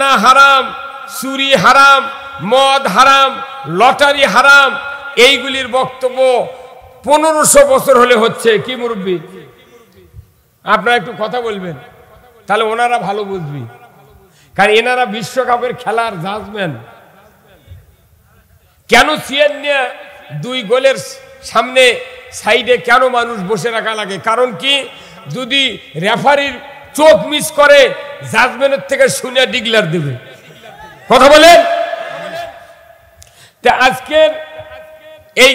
না হারাম, চুরি হারাম, মদ হারাম, লটারি হারাম, এইগুলির বক্তব্য 1500 বছর হলে হচ্ছে। কি মুরব্বী, আপনারা একটু কথা বলবেন, তাহলে ওনারা ভালো বুঝবি। কারণ এনারা বিশ্বকাপের খেলার জাজমেন। কেন চেয়ার নিয়ে 2 গোলের সামনে সাইডে কেন মানুষ বসে রাখা লাগে? কারণ কি, যদি রেফারির চোখ মিস করে জাজমেন্টের থেকে শুনে ডিক্লেয়ার দেবে। কথা বলেন। তা আজকের এই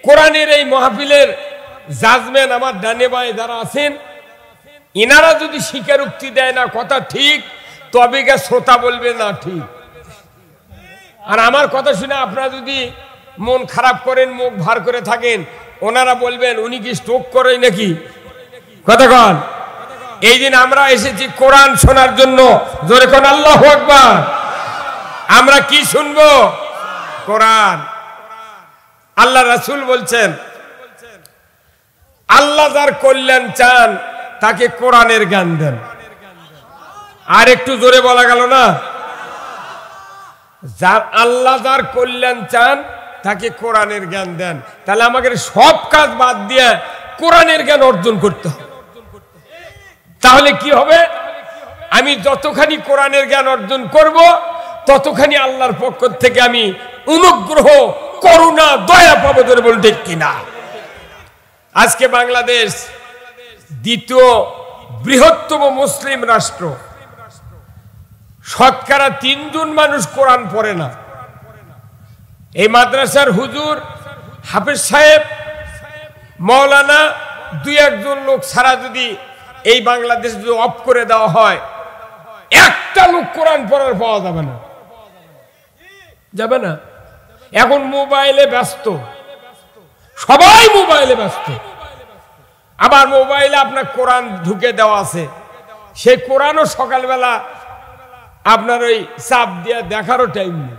কোরআনের এই মাহফিলের জাজমেন্ট আমার ডানে বায়ে যারা আছেন, ইনারা যদি স্বীকারোক্তি দেয় না কথা ঠিক, তবে কে শ্রোতা বলবে না ঠিক। আর আমার কথা শুনে আপনারা যদি মন খারাপ করেন, মুখ ভার করে থাকেন, ওনারা বলবেন উনি কি স্ট্রোক করে নাকি? কথা কন। এই দিন আমরা এসেছি কোরআন শোনার জন্য। জোরে কোন আল্লাহু আকবার। আমরা কি শুনবো? কোরআন। আল্লাহ রাসূল বলছেন, আল্লাহ যার কল্যাণ চান তাকে কোরআনের জ্ঞান দেন। আর একটু জোরে বলা গেল না? যার আল্লাহ যার কল্যাণ চান তাকে কোরআনের জ্ঞান দেন। তাহলে আমাকে সব কাজ বাদ দিয়ে কোরআনের জ্ঞান অর্জন করতে হবে। তাহলে কি হবে? আমি যতখানি কোরআনের জ্ঞান অর্জন করব, ততখানি আল্লাহর পক্ষ থেকে আমি অনুগ্রহ, করুণা, দয়া পাবো। ধরে বলুন ঠিক কিনা? আজকে বাংলাদেশ দ্বিতীয় বৃহত্তম মুসলিম রাষ্ট্র। শতকরা 3 জন মানুষ কোরআন পড়ে না। এই মাদ্রাসার হুজুর, হাফেজ সাহেব, মৌলানা, 2-1 জন লোক ছাড়া যদি এই বাংলাদেশ যদি অফ করে দেওয়া হয়, একটা লোক কোরআন পড়ার পাওয়া যাবে না। যাবে না। এখন মোবাইলে ব্যস্ত, সবাই মোবাইলে ব্যস্ত। আবার মোবাইলে আপনার কোরআন ঢুকে দেওয়া আছে, সেই কোরআনও সকালবেলা আপনার ওই চাপ দিয়ে দেখারও টাইম নেই।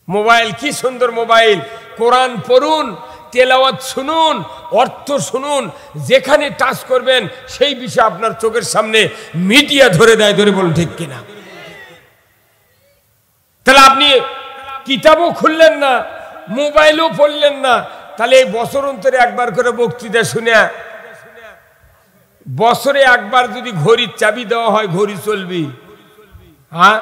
মোবাইল কি সুন্দর মোবাইল! কোরআন পড়ুন, তেলাওয়াত শুনুন, অর্থ শুনুন, যেখানে টাচ করবেন সেই বিষয় আপনার চোখের সামনে মিডিয়া ধরে দেয়। ধরে বলুন ঠিক কিনা? তাহলে আপনি কিতাবও খুললেন না, মোবাইলও পড়লেন না, তাহলে এই বছর অন্তরে একবার করে বক্তৃতা শুনে, বছরে একবার যদি ঘড়ির চাবি দেওয়া হয়, ঘড়ি চলবি? হ্যাঁ।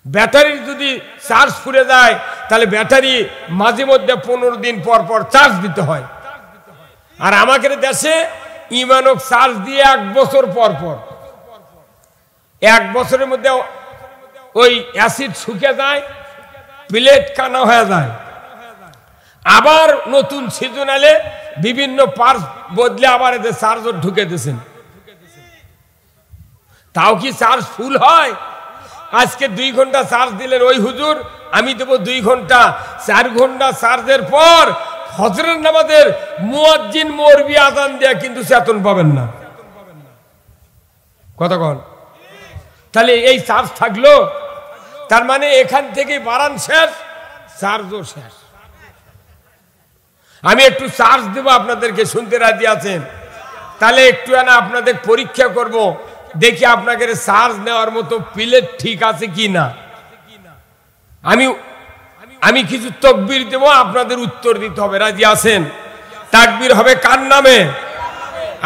ব্যাটারির যদি চার্জ ফুরে যায়, তাহলে ব্যাটারি মাঝে মধ্যে 15 দিন পর পর চার্জ দিতে হয়। আর আমাদের দেশে ইমানক চার্জ দিয়ে 1 বছর পর পর। 1 বছরের মধ্যে ওই অ্যাসিড শুকে যায়, প্লেট কানা হয়ে যায়। আবার নতুন সিজনালে বিভিন্ন পার্টস বদলে আবার এদের চার্জর ঢুকে দিয়েছেন। তাও কি চার্জ ফুল হয়? আজকে 2 ঘন্টা চার্জ দিলেন ওই হুজুর, আমি দেবো 2 ঘন্টা। 4 ঘন্টা চার্জের পর ফজরের নামাজের মুয়াজ্জিন মরবি আজান দেয়া, কিন্তু চেতন পাবেন না। কতক্ষণ? তাহলে এই চার্জ থাকলো, তার মানে এখান থেকে বাড়ান শেষ, চার্জও শেষ। আমি একটু চার্জ দেব আপনাদেরকে, শুনতে রাজি আছেন? তাহলে একটু না আপনাদের পরীক্ষা করব, দেখি আপনাদের চার্জ নেওয়ার মতো প্লেট ঠিক আছে কি না। আমি কিছু তাকবীর দেব, আপনাদের উত্তর দিতে হবে। রাজি আছেন? তাকবীর হবে কার নামে?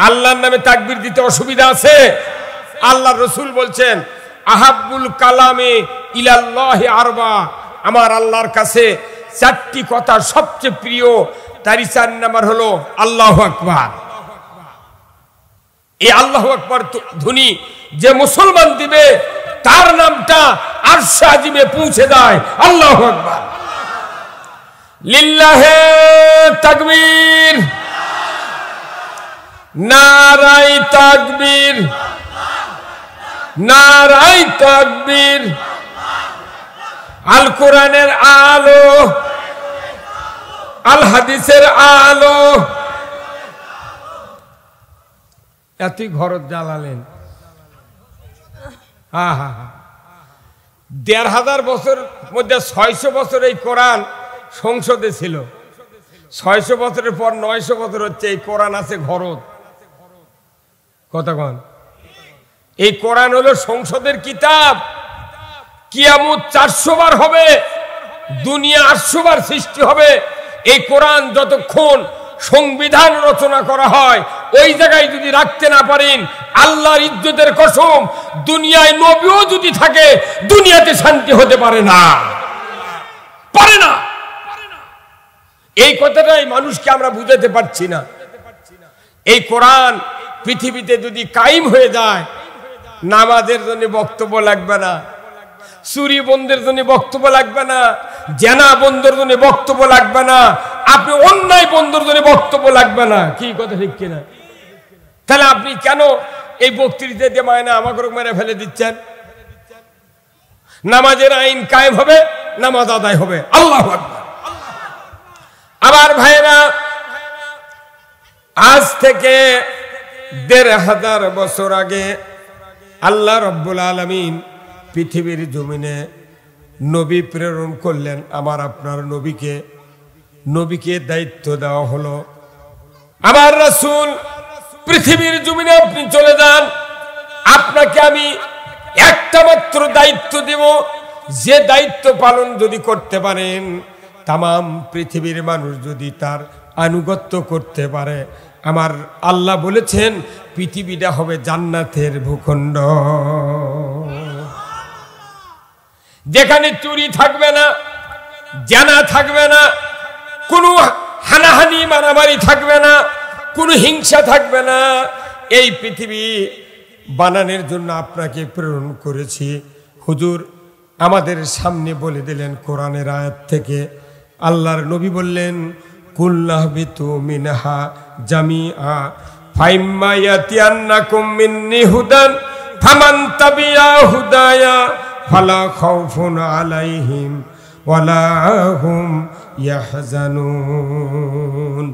আল্লাহর নামে। তাকবীর দিতে অসুবিধা আছে? আল্লাহ রসুল বলছেন, আহাব্বুল কালামে ইলাল্লাহি আরবা, আমার আল্লাহর কাছে 4টি কথা সবচেয়ে প্রিয়। তারই 4 নাম্বার হলো আল্লাহু আকবার। এই আল্লাহু আকবার ধ্বনি যে মুসলমান দিবে, তার নামটা আরশে আজিমে পৌঁছে যায়। আল্লাহু আকবার। লিল্লাহে তাকবীর, নারাই তাকবীর, নারাই তাকবীর। আল কোরআনের আলো, আল হাদিসের আলো। এতই ঘরত জ্বালালেন। 1500 বছর মধ্যে 600 বছর এই কোরআন সংসদে ছিল। 600 বছরের পর 900 বছর হচ্ছে এই কোরআন আছে ঘরত। কতক্ষণ? এই কোরআন হলো সংসদের কিতাব। কিয়ামত 400 বার হবে, দুনিয়া 800 বার সৃষ্টি হবে। এই কোরআন যতক্ষণ সংবিধান রচনা করা হয়, ওই জায়গায় যদি রাখতে না পারেন, আল্লাহর ইজ্জতের কসম, দুনিয়ায় নবীও যদি থাকে, দুনিয়াতে শান্তি হতে পারে না, পারে না। এই কথাটাই মানুষকে আমরা বুঝাতে পারছি না। এই কোরআন পৃথিবীতে যদি কায়েম হয়ে যায়, নামাজের জন্য বক্তব্য লাগবে না, চুরি বন্ধের জন্য বক্তব্য লাগবে না, জেনা বন্ধের জন্য বক্তব্য লাগবে না, আপনি অন্যায় বন্ধের জন্য বক্তব্য লাগবে না। কি কথা ঠিক কিনা? তাহলে আপনি কেন এই বক্তৃতা দিয়ে মায়না আমাকে মেরে ফেলে দিচ্ছেন? নামাজের আইন কায়েম হবে, নামাজ আদায় হবে। আল্লাহু আকবার। আবার ভাইরা, আজ থেকে ১৫০০ বছর আগে আল্লাহ রব্বুল আলামিন পৃথিবীর জমিনে নবী প্রেরণ করলেন। আমার আপনার নবীকে দায়িত্ব দেওয়া হলো, আমার রাসূল পৃথিবীর জমিনে আপনি চলে যান, আপনাকে আমি একটা মাত্র দায়িত্ব দেব, যে দায়িত্ব পালন যদি করতে পারেন, তাম পৃথিবীর মানুষ যদি তার আনুগত্য করতে পারে, আমার আল্লাহ বলেছেন পৃথিবীটা হবে জান্নাতের ভূখণ্ড, যেখানে চুরি থাকবে না, জানা থাকবে না, কোনো হানাহানি মারামারি থাকবে না, কোনো হিংসা থাকবে না। এই পৃথিবী বানানোর জন্য আপনাকে প্রেরণ করেছি। হুজুর আমাদের সামনে বলে দিলেন কোরআনের আয়াত থেকে। আল্লাহর নবী বললেন, কুল্লাহবিতু মিনহা জামিআ ফাইম্মা ইয়াতিয়ান্নাকুম মিন্নি হুদান ফামান তাবিআ হুদায়া ফালা খাউফুন আলাইহিম ওয়ালা হুম ইয়াহজানুন।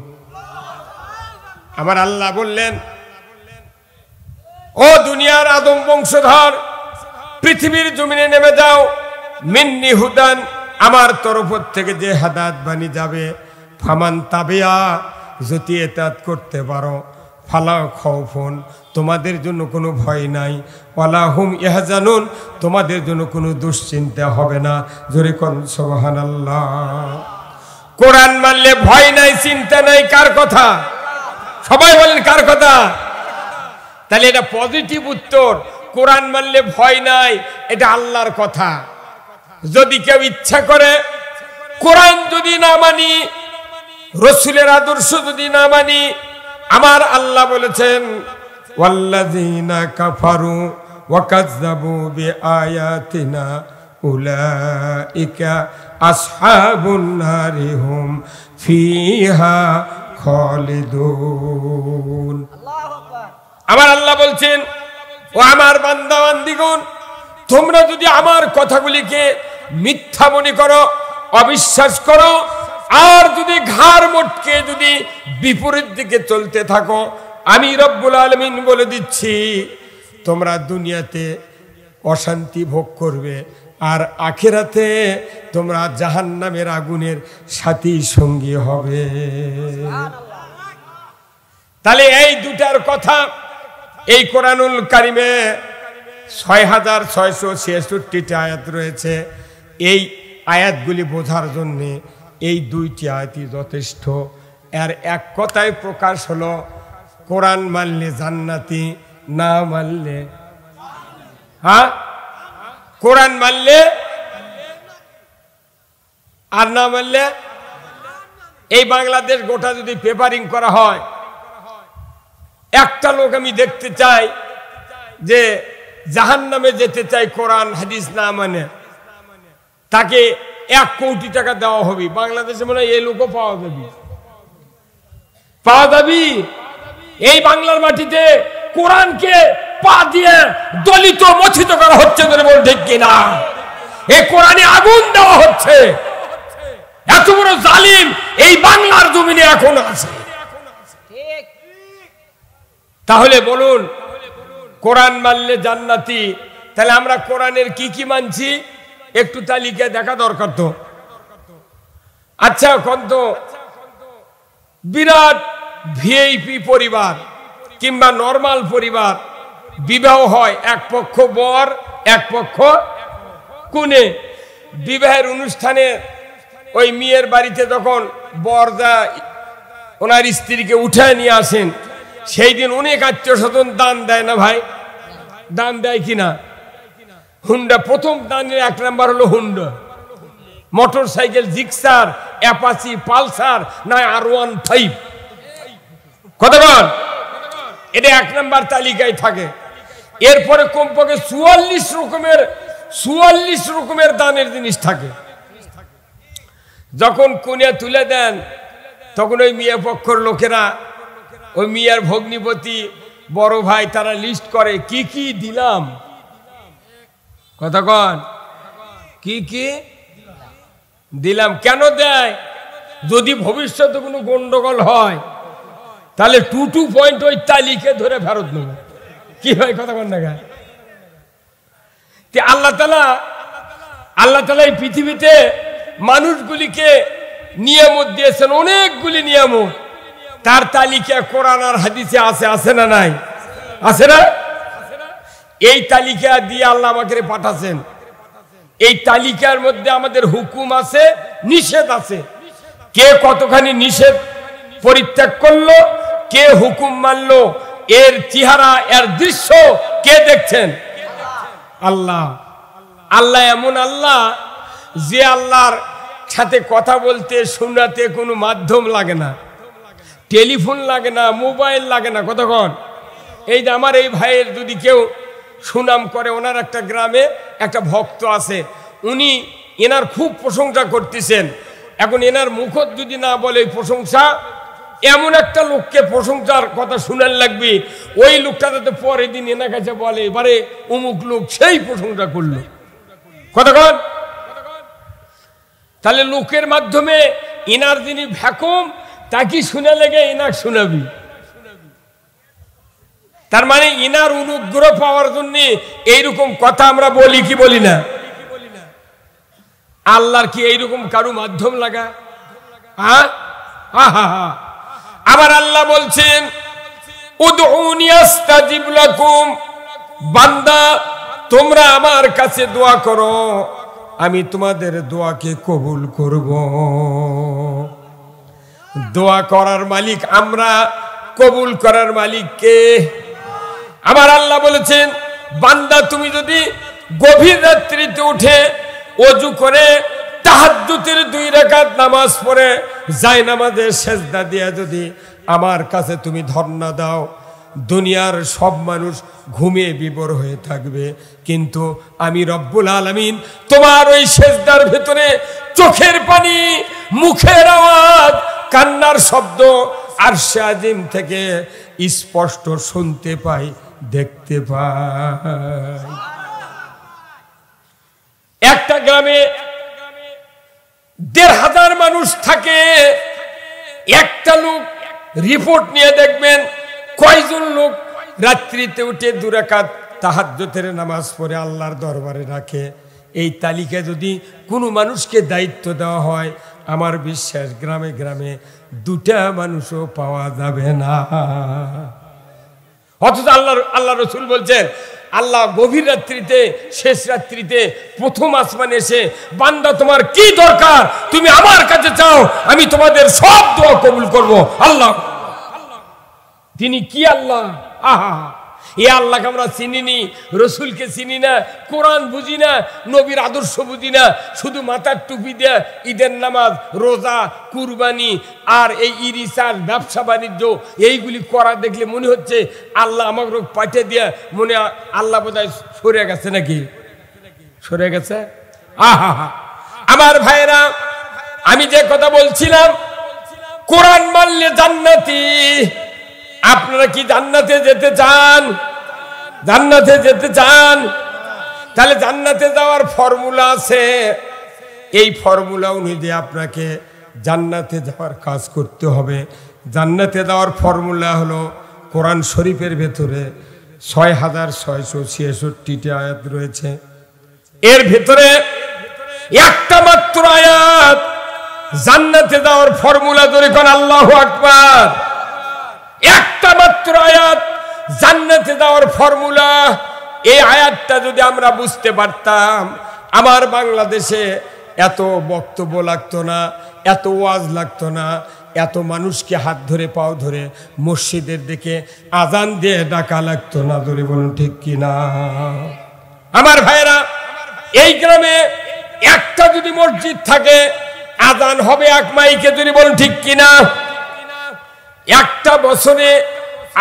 আমার আল্লাহ বললেন, ও দুনিয়ার আদম বংশধর, পৃথিবীর জমিনে নেমে যাও, মিন্নি হুদান, আমার তরফ থেকে যে হাদায়াত বাণী যাবে, ফামান তাবিআ, যদি এতাত করতে পারো, ফালা খাউফুন, তোমাদের জন্য কোনো ভয় নাই, ওয়ালা হুম ইয়াহজানুন, তোমাদের জন্য কোনো দুশ্চিন্তা হবে না। জোরে কোন সুবহানাল্লাহ। কোরআন মানলে ভয় নাই, চিন্তা নাই, কার কথা? সবাই বলেন কার কথা? তাহলে এটা পজিটিভ উত্তর। কোরআন মানলে ভয় নাই, এটা আল্লাহর কথা। যদি কেউ ইচ্ছা করে কোরআন যদি না মানি, রাসূলের আদর্শ যদি না মানি, আমার আল্লাহ বলেছেন, ওয়াল্লাযীনা কাফারু ওয়া কাযযাবু বিআয়াতিনা উলাইকা আসহাবুন নারি হুম ফিহা খালিদুন। আমার আল্লাহ বলছেন, ও আমার বান্দা বান্দীগণ, তোমরা যদি আমার কথাগুলিকে মিথ্যা মনে করো, অবিশ্বাস করো, আর যদি ঘাড় মটকে যদি বিপরীত দিকে চলতে থাকো, আমি রব্বুল আলামিন বলে দিচ্ছি, তোমরা দুনিয়াতে অশান্তি ভোগ করবে, আর আখিরাতে তোমরা জাহান্নামের আগুনের সাথী সঙ্গী হবে। তাহলে এই দুটার কথা এই কোরআনুল কারিমে ৬৬৬৬টি আয়াত রয়েছে। এই আয়াতগুলি বোঝার জন্য এই দুইটি আয়াতই যথেষ্ট। এর এক কথায় প্রকাশ হলো, কোরআন মানলে জান্নাতি, না মানলে, হ্যাঁ, কোরআন মানলে আর না মানলে। এই বাংলাদেশ গোটা যদি পেপারিং করা হয়, একটা লোক আমি দেখতে চাই যে জাহান্নামে যেতে চাই কোরআন হাদিস না মানে, তাকে 1 কোটি টাকা দেওয়া হবে। বাংলাদেশে মনে হয় এই লোকও পাওয়া যাবি। এই বাংলার মাটিতে কোরআনকে পা দিয়ে দলিত মথিত করা হচ্ছে, ঠিক কিনা? এই কোরআনে আগুন দেওয়া হচ্ছে। এত বড় জালিম এই বাংলার জমিনে এখন আছে। তাহলে বলুন, কোরআন মানলে জান্নাতি, তাহলে আমরা কোরআনের কি কি মানছি একটু তালিকা দেখা দরকার তো। আচ্ছা, কত বিরাট ভিআইপি পরিবার কিংবা নরমাল পরিবার বিবাহ হয়, এক পক্ষ বর এক পক্ষ কনে। বিবাহের অনুষ্ঠানে ওই মেয়ের বাড়িতে যখন বর যা ওনার স্ত্রীকে উঠায় নিয়ে আসেন, সেই দিন অনেক আত্মীয় স্বজন দান দেয় না ভাই? দান দেয় কিনা? হুন্ডা প্রথম দানের 1 নাম্বার হলো Honda. Motor cycle, Gixxer, Apache, Pulsar, না R15, কত বল? এটা 1 নাম্বার তালিকায় থাকে। এরপরে কমপক্ষে 44 রকমের দানের জিনিস থাকে। যখন কন্যা তুলে দেন তখন ওই মিয়া পক্ষর লোকেরা, ওই মিয়ার ভগ্নিপতি, বড় ভাই, তারা লিস্ট করে কি কি দিলাম। কতক্ষণ কি কি দিলাম? কেন দেয়? যদি ভবিষ্যতে কোনো গন্ডগোল হয় তাহলে 2 পয়েন্ট ওই তালিকা ধরে ফেরত নেব। কি হয় কতক্ষণ দেখা? আল্লাহ তাআলা এই পৃথিবীতে মানুষগুলিকে নিয়ামত দিয়েছেন, অনেকগুলি নিয়ামত। তার তালিকা কোরআন আর হাদিসে আছে না নাই? আছে না? এই তালিকা দিয়ে আল্লাহ আমাকে পাঠাচ্ছেন। এই তালিকার মধ্যে আমাদের হুকুম আছে, নিষেধ আছে। কে কতখানি নিষেধ পরিত্যাগ করলো, কে হুকুম মানলো, এর চেহারা, এর দৃশ্য কে দেখছেন? আল্লাহ। আল্লাহ এমন আল্লাহ যে আল্লাহর সাথে কথা বলতে শোনাতে কোনো মাধ্যম লাগে না, টেলিফোন লাগে না, মোবাইল লাগে না। কতক্ষণ? এই যে আমার এই ভাইয়ের যদি কেউ সুনাম করে, ওনার একটা গ্রামে একটা ভক্ত আছে, উনি এনার খুব প্রশংসা করতেছেন। এখন এনার মুখত যদি না বলে প্রশংসা, এমন একটা লোককে প্রশংসার কথা শুনার লাগবে, ওই লোকটা যাতে পরের দিন এনার কাছে বলে এবারে অমুক লোক সেই প্রশংসা করলো। কতক্ষণ? তাহলে লোকের মাধ্যমে এনার যিনি ভ্যাকুম তাকে শুনে লেগে এনাক শোনাবি। তার মানে ইনার অনুগ্রহ পাওয়ার জন্য এইরকম কথা আমরা বলি কি বলি না? আল্লাহর কি এইরকম কারো মাধ্যম লাগা? আবার আল্লাহ বলছেন উদউনি আস্তাজিব লাকুম, বান্দা তোমরা আমার কাছে দোয়া করো, আমি তোমাদের দোয়াকে কবুল করব। দোয়া করার মালিক আমরা, কবুল করার মালিক কে? আমার আল্লাহ বলেছেন বান্দা তুমি যদি গভীর রাত্রিতে উঠে ওযু করে তাহাজ্জুদের 2 রাকাত নামাজ পড়ে জায়নামাজে সেজদা দিয়ে যদি আমার কাছে তুমি ধর্ণা দাও, দুনিয়ার সব মানুষ ঘুমিয়ে বিভোর হয়ে থাকবে, কিন্তু আমি রব্বুল আলামিন তোমার ওই সেজদার ভিতরে চোখের পানি, মুখের আওয়াজ, কান্নার শব্দ আরশে আজিম থেকে স্পষ্ট শুনতে পাই, দেখতে পাই। একটা গ্রামে 1,500 মানুষ থাকে। একটা লোক রিপোর্ট নিয়ে দেখবেন কয়জন লোক রাত্রিতে উঠে 2 রাকাত তাহাজ্জুদের নামাজ পড়ে আল্লাহর দরবারে রাখে। এই তালিকা যদি কোনো মানুষকে দায়িত্ব দেওয়া হয়, আমার বিশ্বাস গ্রামে গ্রামে 2টা মানুষও পাওয়া যাবে না। অথচ আল্লাহ রসুল বলছেন আল্লাহ গভীর রাত্রিতে, শেষ রাত্রিতে প্রথম আসমানে এসে বান্দা তোমার কি দরকার তুমি আমার কাছে চাও, আমি তোমাদের সব দোয়া কবুল করব। আল্লাহ তিনি কি আল্লাহ? আহা, এ আল্লাহকে আমরা চিনিনি, রসুলকে চিনি না, কোরআন বুঝি না, নবীর আদর্শ বুঝি না, শুধু মাথার টুপি দেয়া ঈদের নামাজ, রোজা, কুরবানি আর এই ইরিসার ব্যবসা বাণিজ্য এইগুলি করা দেখলে মনে হচ্ছে আল্লাহ আমাকে পাঠিয়ে দিয়া মনে আল্লাহ বোধহয় সরে গেছে। নাকি সরে গেছে? আহা, আমার ভাইরা, আমি যে কথা বলছিলাম কোরআন মানলে জান্নাতি। আপনারা কি জান্নাতে যেতে চান? জান্নাতে যেতে চান? তাহলে জান্নাতে যাওয়ার ফর্মুলা আছে। এই ফর্মুলা অনুযায়ী আপনাকে জান্নাতে যাওয়ার কাজ করতে হবে। জান্নাতে যাওয়ার ফর্মুলা হলো কোরআন শরীফের ভেতরে 6666টি আয়াত রয়েছে। এর ভেতরে একটা মাত্র আয়াত জান্নাতে যাওয়ার ফর্মুলা ধরে কোন আল্লাহু আকবার। একটা মাত্র আয়াত জান্নাতে যাওয়ার ফর্মুলা। এই আয়াতটা যদি আমরা বুঝতে পারতাম, আমার বাংলাদেশে এত বক্তব্য লাগতো না, এত ওয়াজ লাগতো না, এত মানুষকে হাত ধরে পাও ধরে মসজিদের দিকে আজান দিয়ে ডাকা লাগতো না। ধরে বলুন ঠিক কিনা? আমার ভাইরা, এই গ্রামে একটা যদি মসজিদ থাকে আজান হবে এক মাইকে। যদি বলুন ঠিক কিনা? একটা বছরে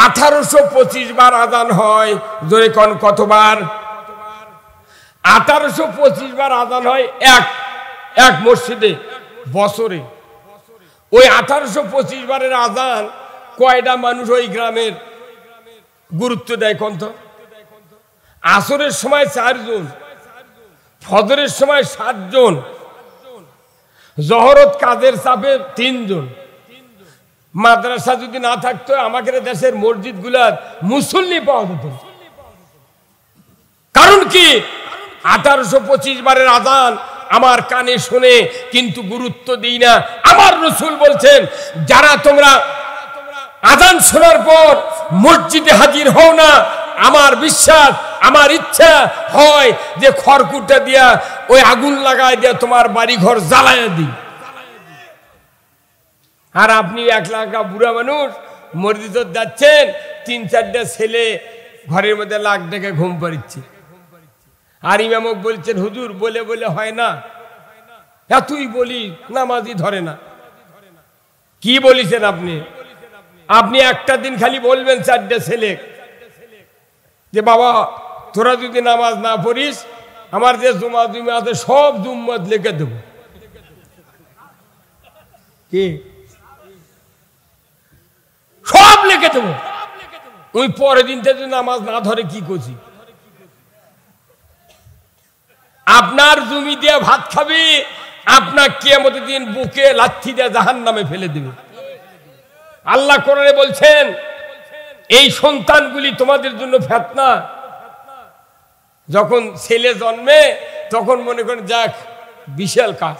1825 বার আজান হয়। জোরে কোন কতবার? 1825 বার আজান হয় এক মসজিদে বছরে। ওই 1825 বারের আজান কয়টা মানুষ ওই গ্রামের গুরুত্ব দেয় কোন তো? আসরের সময় 4 জন, ফজরের সময় 7 জন, জহরত কাজের চাপে 3 জন। মাদ্রাসা যদি না থাকতো আমাদের দেশের মসজিদ গুলার মুসল্লি পাওয়া যেত। কারণ কি? 1825 বারের আজান আমার কানে শুনে কিন্তু গুরুত্ব দিই না। আমার রাসূল বলছেন, যারা তোমরা আজান শোনার পর মসজিদে হাজির হও না, আমার বিশ্বাস, আমার ইচ্ছা হয় যে খড়কুটা দিয়া ওই আগুন লাগায় দিয়া তোমার বাড়ি ঘর জ্বালায় দিই। আর আপনি 1 লাখ বুড়া মানুষ মসজিদে যাচ্ছেন, 3-4টা ছেলে ঘরের মধ্যে লাখ ডেকে ঘুম পাড়িচ্ছে। আর ইমামক বলছেন, হুজুর বলে বলে হয় না, এতই বলি নামাজই ধরে না। কি বলিছেন আপনি? আপনি একটা দিন খালি বলবেন 4টা ছেলে যে বাবা তোরা যদি নামাজ না পড়িস, আমার যে জুমা আছে সব জুম্মত লিখে দেব। কি সব লিখে দেব? ওই পরের দিনটা যদি নামাজ না ধরে কি করছি? আপনার জমি দিয়ে ভাত খাবি, আপনার কিয়ামতের দিন বুকে লাথি দিয়ে জাহান্নামে ফেলে দিবে। আল্লাহ কোরআনে বলছেন, এই সন্তানগুলি তোমাদের জন্য ফিতনা। যখন ছেলে জন্মে তখন মনে করেন যাক বিশাল কাজ,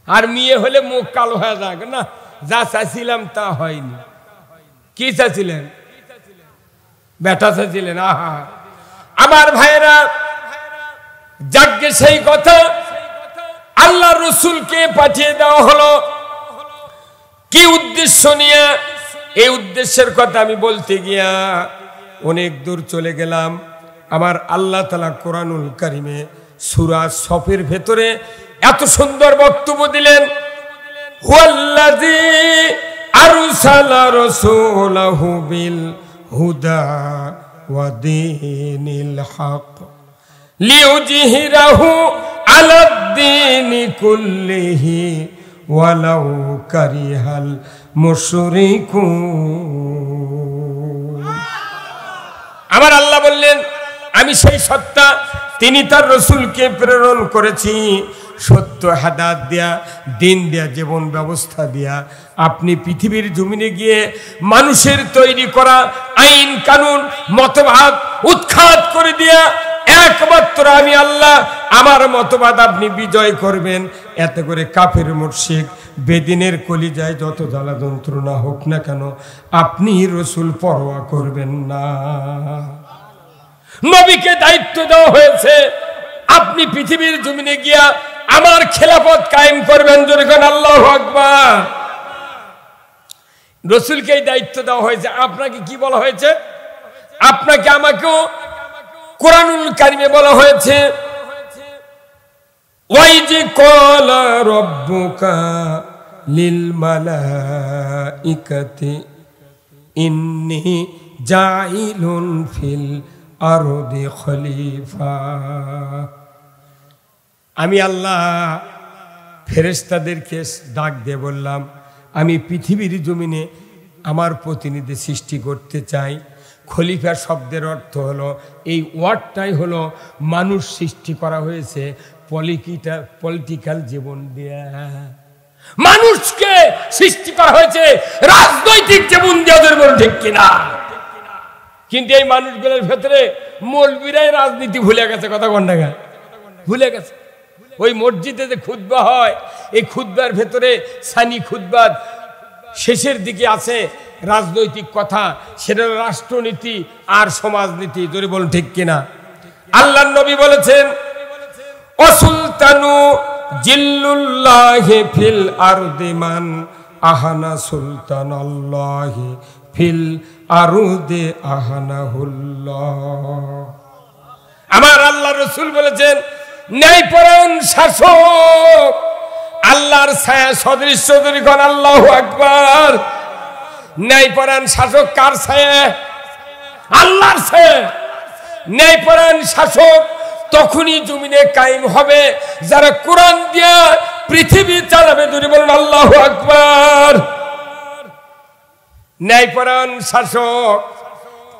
আর মেয়ে হলে মুখ কালো হয়ে যাক না, যা চাইছিলাম তা হয়নি। কি চাইছিলেন? বেটা চাইছিলেন। আহা আমার ভাইরা, যাকে সেই কথা আল্লাহ রসুলকে পাঠিয়ে দেওয়া হলো কি উদ্দেশ্য নিয়ে? এই উদ্দেশ্যের কথা আমি বলতে গিয়া অনেক দূর চলে গেলাম। আমার আল্লাহ তাআলা কোরআনুল কারিমে সূরা সফের ভেতরে এত সুন্দর বক্তব্য দিলেন, হুয়াল্লাযী আরসালা রাসূলাহু বিল হুদা ওয়া দীনিল হক লিইয়ুযহিরাহু আলাদ-দীনি কুল্লিহি ওয়ালাউ কারিহাল মুশরিকুন। আমার আল্লাহ বললেন, আমি সেই সত্তা, তিনি তার রাসূলকে প্রেরণ করেছি সত্য হাদাত দিয়া, দিন দিয়া, জীবন ব্যবস্থা দিয়া। আপনি পৃথিবীর জমিনে গিয়ে মানুষের তৈরি করা আইন কানুন মতবাদ উৎখাত করে দিয়া একমাত্র আমি আল্লাহ, আমার মতবাদ আপনি বিজয় করবেন। এতে করে কাফের মুশরিক বেদিনের কলিজায় যত জ্বালা যন্ত্রণা হোক না কেন, আপনি রাসূল পরোয়া করবেন না। নবীকে দায়িত্ব দেওয়া হয়েছে, আপনি পৃথিবীর জমিনে গিয়া আমার খেলাফত কায়েম করবেন। জোরে কোন আল্লাহু আকবার। রাসূলকে এই দায়িত্ব দেওয়া হয়েছে। আপনাকে কি বলা হয়েছে? আপনাকে আমাকেও কোরআনুল কারিমে বলা হয়েছে, ওয়াইজ ক্বালা রাব্বুকা লিল মালাইকাতি ইন্নী জাইলুন ফিল আরদি খলিফা। আমি আল্লাহ ফেরেশতাদেরকে ডাক দিয়ে বললাম, আমি পৃথিবীর জমিনে আমার প্রতিনিধি সৃষ্টি করতে চাই। খলিফা শব্দের অর্থ হলো, এই ওয়ার্ডটাই হলো মানুষ সৃষ্টি করা হয়েছে পলিটিক্যাল জীবন দিয়ে। মানুষকে সৃষ্টি করা হয়েছে রাজনৈতিক জীবন দিয়ে। ঠিক কিনা? কিন্তু এই মানুষগুলোর ভেতরে মৌলবীরাই রাজনীতি ভুলে গেছে। কথা কন্যা ভুলে গেছে। ওই মসজিদে যে খুতবা হয়, এই খুতবার ভেতরে সানি খুতবা শেষের দিকে আছে রাজনৈতিক কথা, সেটা রাষ্ট্রনীতি আর সমাজনীতি। জোরে বলুন ঠিক কিনা? আল্লাহর নবী বলেছেন, অসুলতানু জিল্লুল্লাহি ফিল আরদি মান আহানা সুলতানাল্লাহি ফিল আরদি আহানাহুল্লাহ। আমার আল্লাহ রাসূল বলেছেন, ন্যায়পরায়ণ শাসক আল্লাহর ছায়া সদৃশ্য। যদি কোন আল্লাহু আকবার। ন্যায়পরায়ণ শাসক কার ছায়া? আল্লাহর ছায়া। ন্যায়পরায়ণ শাসক তখনই জমিনে কায়েম হবে যারা কোরআন দিয়ে পৃথিবী চালাবে। যদি বলেন আল্লাহু আকবার। ন্যায়পরায়ণ শাসক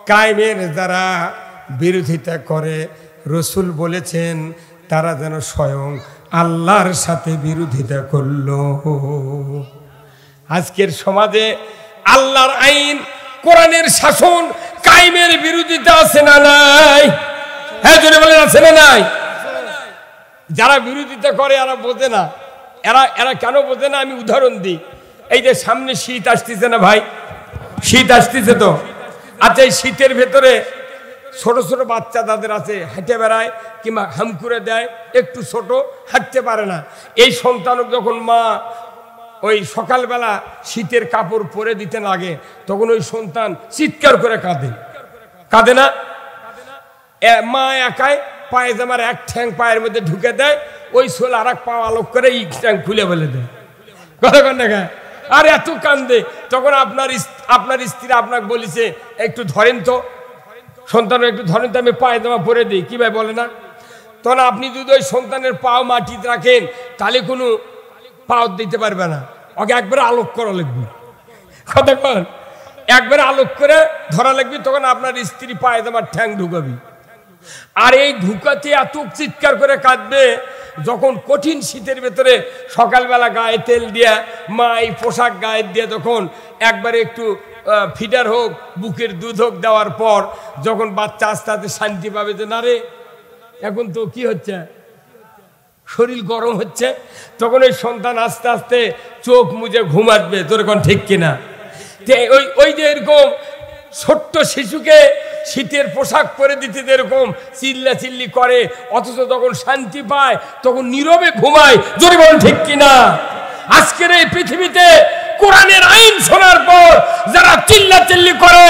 কায়েমের যারা বিরোধিতা করে, রাসূল বলেছেন তারা যেন স্বয়ং আল্লাহর সাথে বিরোধিতা করলো। আজকের সমাজে আল্লাহর আইন, কোরআনের শাসন কায়েমের বিরোধিতা আছে না নাই? হ্যাঁ জোরে বলেন, আছে না নাই? যারা বিরোধিতা করে এরা বোঝে না। এরা কেন বোঝে না আমি উদাহরণ দিই। এই যে সামনে শীত আসতেছে না ভাই, শীত আসতেছে তো। আচ্ছা, এই শীতের ভেতরে ছোট ছোট বাচ্চা তাদের আছে, হেঁটে বেড়ায় কিংবা হামকুরে দেয়, একটু ছোট, হাঁটতে পারে না। এই সন্তানক যখন মা ওই সকালবেলা শীতের কাপড় পরে দিতে লাগে, তখন ওই সন্তান চিৎকার করে কাঁদে। কাঁদে না? মা একাই পায়জামার এক ঠ্যাং পায়ের মধ্যে ঢুকে দেয়, ওই সোল আর এক পা আলোক করে এই ঠ্যাং খুলে ফেলে দেয়। কথা কন না? আর এত কান্দে। তখন আপনার স্ত্রী আপনাকে বলেছে, একটু ধরেন তো সন্তান, একটু ধরেন তো, আমি পায়জামা পরে দিই। কি ভাই বলে না? তখন আপনি যদি ওই সন্তানের পাও মাটিতে রাখেন, তাহলে কোনো পাও দিতে পারবে না। ওকে একবারে আলোক করা লাগবে। কথা কন? একবারে আলোক করে ধরা লাগবে, তখন আপনার স্ত্রী পায়জামার ঠ্যাং ঢুকাবি। আর এই ঢুকাতে এত চিৎকার করে কাঁদবে, যখন কঠিন শীতের ভেতরে সকালবেলা গায়ে তেল দিয়া মা এই পোশাক গায়ে দিয়ে তখন একবারে একটু ফিডার হোক, বুকের দুধ হোক দেওয়ার পর যখন বাচ্চা আস্তে আস্তে শান্তি পাবে যে না রে এখন তো কি হচ্ছে, শরীর গরম হচ্ছে, তখন ওই সন্তান আস্তে আস্তে চোখ মুজে ঘুমাবে। তোর কোন ঠিক কিনা? ওই যে এরকম ছোট্ট শিশুকে শীতের পোশাক পরে দিতে যেরকম চিল্লা চিল্লি করে, অথচ তখন শান্তি পায়, তখন নীরবে ঘুমায়। জোরে বলেন ঠিক কিনা? আজকের এই পৃথিবীতে কোরআনের আইন শোনার পর যারা চিল্লা চিল্লি করে,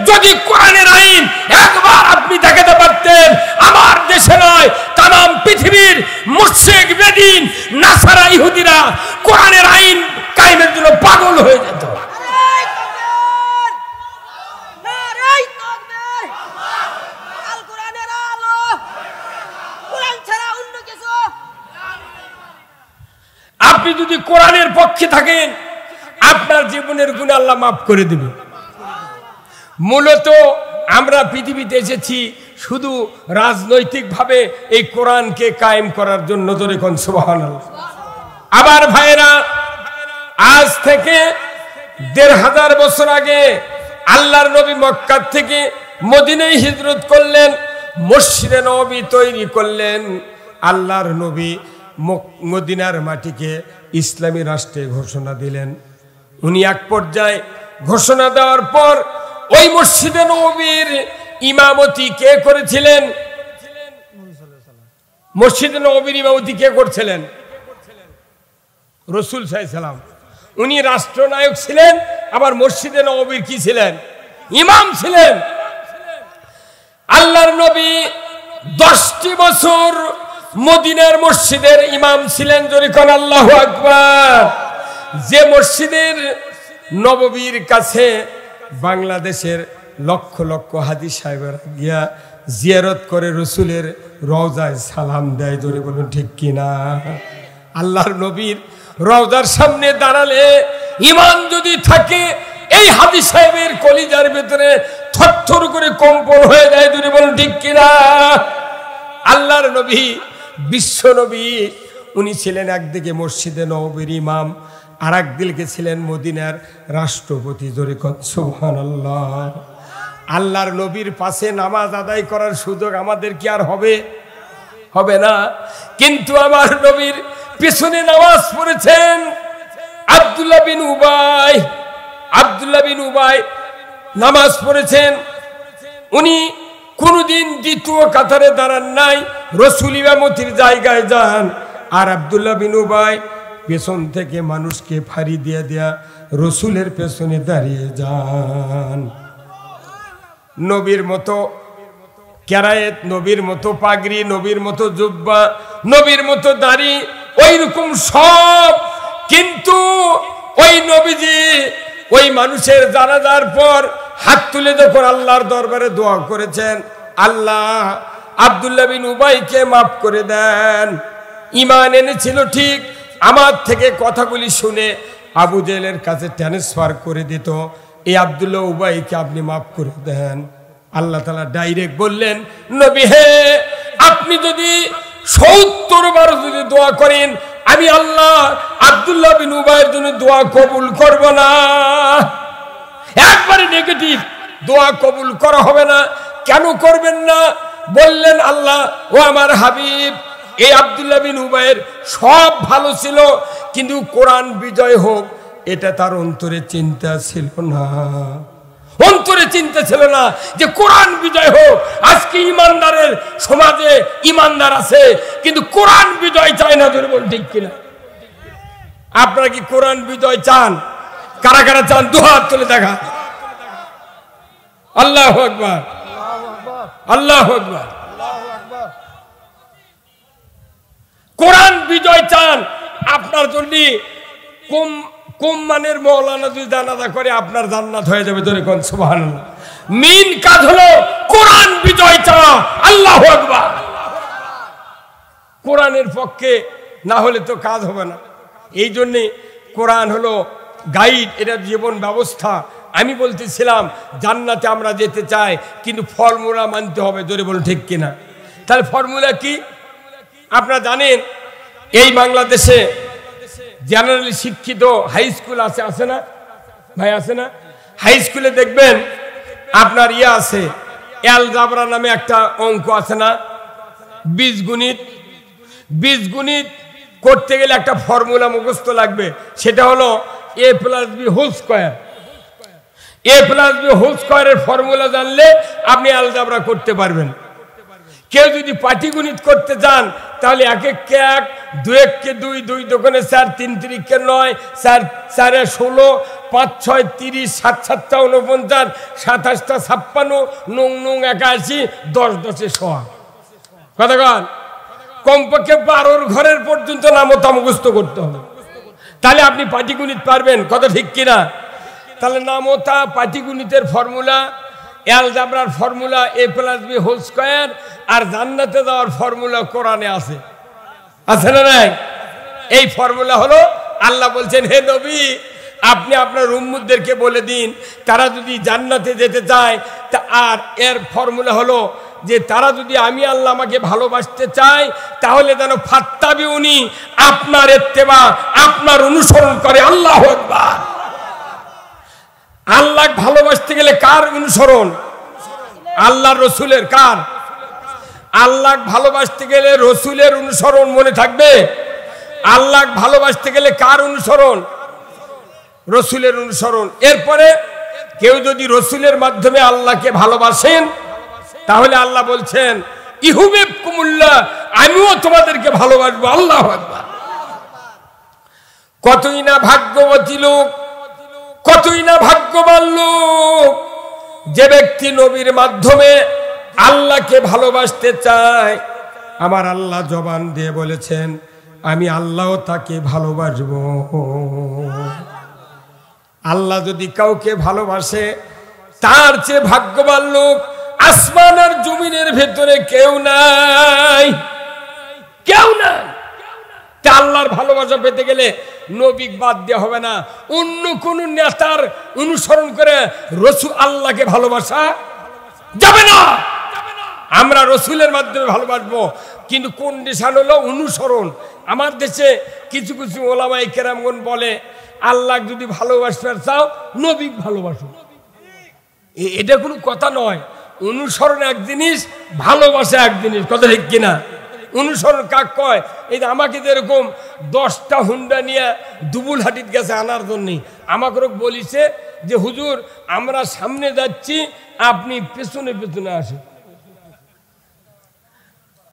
যদি কোরআনের আইন একবার আপনি দেখাতে পারতেন, আমার দেশে নয় তাম পৃথিবীর মুশরিক, বেদিন, নাসারা, ইহুদিরা কোরআনের আইন কায়েমের জন্য পাগল হয়ে যেত। আপনি যদি কোরআনের পক্ষে থাকেন, আপনার জীবনের গুনাহ আল্লাহ মাফ করে দেবে। মূলত আমরা পৃথিবীতে এসেছি শুধু রাজনৈতিকভাবে এই কোরআনকে কায়েম করার জন্য। ধরে কোন সুবহানাল্লাহ। আবার ভাইরা, আজ থেকে ১৫০০ বছর আগে আল্লাহর নবী মক্কা থেকে মদিনায় হিজরত করলেন, মসজিদে নববী তৈরি করলেন। আল্লাহর নবী মদিনার মাটিকে ইসলামী রাষ্ট্রে ঘোষণা দিলেন। উনি এক পর্যায়ে ঘোষণা দেওয়ার পর ওই মসজিদে নববীর ইমামতি কে করেছিলেন? মসজিদে নববীর ইমামতি কে করছিলেন? রাসূল সাল্লাল্লাহু আলাইহি সাল্লাম। উনি রাষ্ট্রনায়ক ছিলেন, আবার মসজিদে নববীর কি ছিলেন? ইমাম ছিলেন। আল্লাহর নবী 10টি বছর মদিনার মসজিদের ইমাম ছিলেন। জোরে কোন আল্লাহু আকবার। যে মসজিদের নববীর কাছে বাংলাদেশের লক্ষ লক্ষ হাজি সাহেবেরা গিয়া জিয়ারত করে রাসূলের রওজায় সালাম দেয়। জোরে বলুন ঠিক কিনা? আল্লাহর নবীর রওজার সামনে দাঁড়ালে ঈমান যদি থাকে, এই হাজি সাহেবের কলিজার ভিতরে থরথর করে কম্পন হয়ে যায়। জোরে বলুন ঠিক কিনা? আল্লাহর নবী, বিশ্ব নবী, উনি ছিলেন একদিকে মসজিদে নববীর ইমাম, আর একদিকে ছিলেন মদিনার রাষ্ট্রপতি। জোরে কোন সুবহানাল্লাহ। আল্লাহর নবীর পাশে নামাজ আদায় করার সুযোগ আমাদের কি আর হবে? হবে না। কিন্তু আমার নবীর পেছনে নামাজ পড়েছেন আব্দুল্লাহ বিন উবাই। আব্দুল্লাহ বিন উবাই নামাজ পড়েছেন, উনি কোনদিন দ্বিতীয় কাতারে দাঁড়ান নাই, রাসূল ইমামতির জায়গায় যান, আর আব্দুল্লাহ বিন উবাই পেছন থেকে মানুষকে ফাড়ি দিয়ে দেয়া রাসূলের পেছনে দাঁড়িয়ে যান। নবীর মতো কেরায়েত, নবীর মতো পাগড়ি, নবীর মতো জুব্বা, নবীর মতো দাড়ি, ওই রকম সব, কিন্তু ওই নবীজি ওই মানুষের জানাজার পর হাত তুলে যখন আল্লাহর দরবারে দোয়া করেছেন, আল্লাহ আব্দুল্লাহ বিন উবাইকে মাফ করে দেন, ঈমান এনেছিল ঠিক, আমার থেকে কথাগুলি শুনে আবু জেহেলের কাছে ট্রান্সফার করে দিত, এই আব্দুল্লাহ উবাইকে আপনি মাফ করে দেন। আল্লাহ তাআলা ডাইরেক্ট বললেন, নবী হে, আপনি যদি ৭০ বার যদি দোয়া করেন, আমি আল্লাহ আব্দুল্লাহ বিন উবাইয়ের জন্য দোয়া কবুল করব না। একবারে নেগেটিভ, দোয়া কবুল করা হবে না। কেন করবেন না? বললেন, আল্লাহ ও আমার হাবিব, এই আব্দুল্লাহ বিন উবাইয়ের সব ভালো ছিল, কিন্তু কোরআন বিজয় হোক এটা তার অন্তরে চিন্তা ছিল না, অন্তরে চিন্তা ছিল না যে কোরআন বিজয় হোক। আজকে ইমানদারের সমাজে ইমানদার আছে, কিন্তু কোরআন বিজয় চায় না। ধরে বল ঠিক কিনা? আপনারা কি কোরআন বিজয় চান? কারা কারা চান? দুহাত তুলে দেখা। আল্লাহু আকবার, আল্লাহু আকবার। কোরআন বিজয় চান, আপনার জন্য কম মানের মৌলানা যদি জানাজা করে আপনার জান্নাত হয়ে যাবে। ধরে কোন সুবহানাল্লাহ। মেন কাজ হলো কোরআন বিজয় চাওয়া। আল্লাহু আকবার। কোরআনের পক্ষে না হলে তো কাজ হবে না। এই জন্যে কোরআন হলো গাইড, এটা জীবন ব্যবস্থা। আমি বলতেছিলাম জান্নাতে আমরা যেতে চাই, কিন্তু ফর্মুলা মানতে হবে। জোরে বলুন ঠিক কিনা? তাহলে ফর্মুলা কি? আপনারা জানেন এই বাংলাদেশে জেনারেলি শিক্ষিত হাই স্কুল আছে না ভাই? আছে না? হাই স্কুলে দেখবেন আপনার আছে, অ্যালজাবরা নামে একটা অঙ্ক আছে না, বীজগণিত। বীজগণিত করতে গেলে একটা ফর্মুলা মুখস্থ লাগবে, সেটা হলো a+b whole square. a+b whole স্কয়ারের ফর্মুলা জানলে আপনি অ্যালজাবরা করতে পারবেন। কেউ যদি পাটিগণিত করতে চান তাহলে 1 × 1, 2 × 2, 2 × 4, 4 × 3, 9, 4 × 4 = 16, 5 × 6 = 30, 7 × 7 = 49, 7 × 8 = 56, 9 × 9 = 81, 10 × 10 = 100। কতক্ষণ? কমপক্ষে 12 ঘরের পর্যন্ত নামতা মুখস্থ করতে হবে, তাহলে আপনি পাটিগণিত পারবেন। কত ঠিক কিনা? তাহলে নামতা পাটিগণিতের ফর্মুলা, অ্যালজাবরার ফর্মুলা a+b হোল স্কয়ার, আর জান্নাতে যাওয়ার ফর্মুলা কোরআনে আছে। আছে না নাই? এই ফর্মুলা হলো, আল্লাহ বলছেন, হে নবী আপনি আপনার উম্মতদেরকে বলে দিন তারা যদি জান্নাতে যেতে চায়, আর এর ফর্মুলা হলো যে তারা যদি আমি আল্লাহ আমাকে ভালোবাসতে চায় তাহলে যেন ফাত্তাবিউনি, আপনার ইত্তেবা, আপনার অনুসরণ করে। আল্লাহু আকবার। আল্লাহ ভালোবাসতে গেলে কার অনুসরণ? আল্লাহর রসুলের। কার? আল্লাহ ভালোবাসতে গেলে রসুলের অনুসরণ। মনে থাকবে, আল্লাহ ভালোবাসতে গেলে কার অনুসরণ? রসুলের অনুসরণ। এরপরে কেউ যদি রসুলের মাধ্যমে আল্লাহকে ভালোবাসেন তাহলে আল্লাহ বলছেন ইহুবিবকুমুল্লাহ, আমিও তোমাদেরকে ভালোবাসবো। আল্লাহু আকবার। কতই না ভাগ্যবতী লোক, কতই না ভাগ্যবান লোক, যে ব্যক্তি নবীর মাধ্যমে আল্লাহকে ভালোবাসতে চায়। আমার আল্লাহ জবান দিয়ে বলেছেন আমি আল্লাহও তাকে ভালোবাসবো। আল্লাহ যদি কাউকে ভালোবাসে তার চেয়ে ভাগ্যবান লোক আসমান আর জমিনের ভেতরে কেউ নাই, কেউ নাই। তা আল্লাহর ভালোবাসা পেতে গেলে নবী বাদ দেওয়া হবে না। অন্য কোন নেতার অনুসরণ করে রসুল আল্লাহকে ভালোবাসা যাবে না। আমরা রসুলের মাধ্যমে ভালোবাসবো, কিন্তু কন্ডিশন হলো অনুসরণ। আমার দেশে কিছু কিছু ওলামায়ে কেরামগণ বলে আল্লাহ যদি ভালোবাসতে চাও নবী ভালোবাসো। এটা কোনো কথা নয়। অনুসরণ এক জিনিস, ভালোবাসা এক জিনিস। কথা ঠিক কিনা? অনুসরণ কাক কয়? এই যে আমাকে যেরকম 10টা হুন্ডা নিয়ে দুবুল হাটিত গেছে আনার জন্য, আমাকে বলিছে যে হুজুর আমরা সামনে যাচ্ছি, আপনি পেছনে পেছনে আসেন।